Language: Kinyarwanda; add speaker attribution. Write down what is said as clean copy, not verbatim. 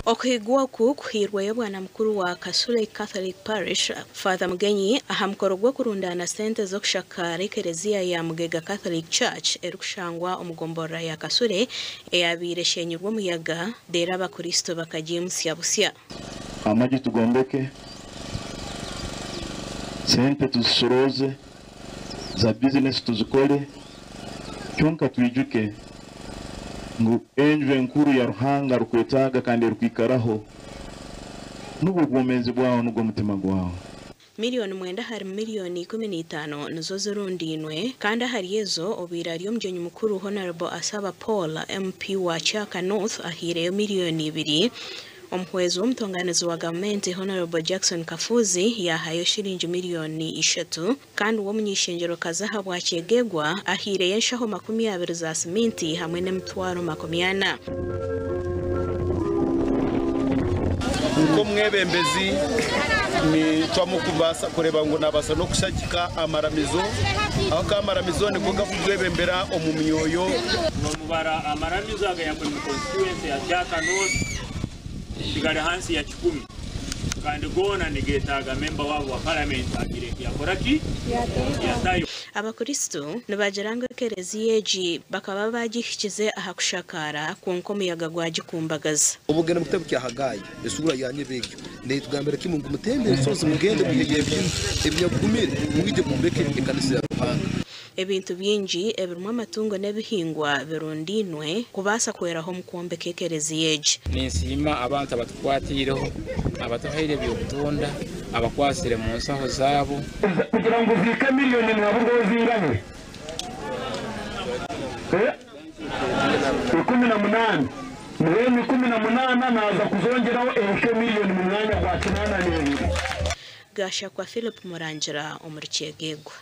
Speaker 1: Okugaruzaho kuhirwa bwana mukuru wa Kasule Catholic Parish Father Mugenyi ahamukoro gwo kurundana sente zo kushakara ekereziya ya Mugega Catholic Church erukushangwa omugombora ya Kasule eyabire shenyurwa muyaga dera abakristo bakagiye musya
Speaker 2: amaji tugombeke sente tuzisoroze za business tuzikole cyonka twijuke ngo enjwe nkuru ya ruhanga rukwetaga kandi rukwikaraho n'ubugomezi bwaho n'ubwo mutima gwaho
Speaker 1: miliyoni mwenda hari miliyoni 15 nizo zirundiinwe kandi hari yezo obirariyo mjenyi mukuru Honorable Asaba Paul MP wa Chaka North ahireyo miliyoni 2 Omuhwezo w'umutonganizo wa government Honorable Jackson Kafuzi yahayo shilingi miliyoni 3 kandi uwo munyishingiro kazahabu wa Kyegegwa ahireye nshaho 20 za siminti hamwe n'emitwaro 40
Speaker 3: uko mwebembezi ni twamukubasa kureba ngo nabasa no kushakika amaramizo aho kamaramizo ni kuga kugwebembera omumyoyo
Speaker 4: no mubara amaramizo agayakwe mu constituency ya Chaka North sigara hansi ya 10 kandi gona nigetaga member wabo wa parliament agire yakoraki yatayo
Speaker 1: abakristo nibageranga ekereziya bakaba bagihikize ahakushakara ku nkomuyaga gwagikumbagaza
Speaker 5: ubugene mutebo cyahagaye esura yanyebegyo netugambira kimungu mutembere soze mugende bihegevye ebyagumire mwije kumbeke ekanisa ya ruhanga
Speaker 1: ebintu byinji ebirumwa amatungo n'ebihingwa birundiinwe kubasa kweraho mukombe kekereziya
Speaker 6: ninsima abantu abatukwatireho abatuhaire by'obutunda abakwasire mu nsaho zabo
Speaker 7: kugira ngo zike miliyoni mwabwo zingane 18 miliyoni 18 naza kuzongeraho miliyoni mu mwanya wa 82
Speaker 1: Gasha kwa Philip Murangira omuri Kyegegwa.